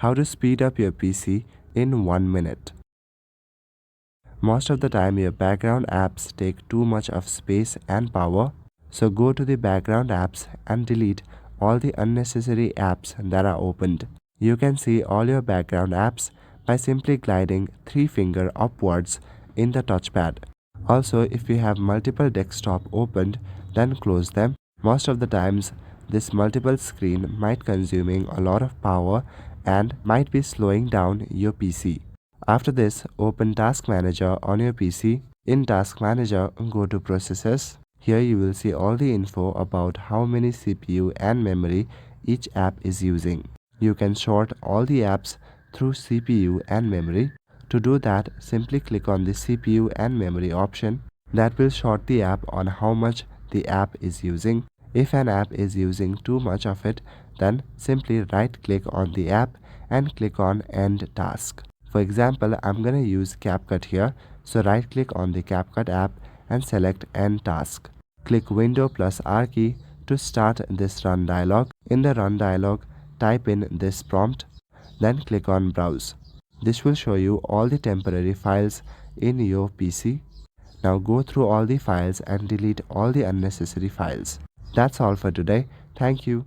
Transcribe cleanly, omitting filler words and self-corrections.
How to speed up your PC in 1 minute. Most of the time your background apps take too much of space and power, so go to the background apps and delete all the unnecessary apps that are opened. You can see all your background apps by simply gliding 3-finger upwards in the touchpad. Also, if you have multiple desktop opened, then close them. Most of the times, this multiple screen might consuming a lot of power and might be slowing down your PC. After this, open Task Manager on your PC. In Task Manager, go to Processes. Here you will see all the info about how many CPU and memory each app is using. You can sort all the apps through CPU and memory. To do that, simply click on the CPU and memory option. That will sort the app on how much the app is using. If an app is using too much of it, then simply right click on the app and click on End Task. For example, I'm gonna use CapCut here, so right click on the CapCut app and select End Task. Click Window plus R key to start this Run dialog. In the Run dialog, type in this prompt, then click on Browse. This will show you all the temporary files in your PC. Now go through all the files and delete all the unnecessary files. That's all for today. Thank you.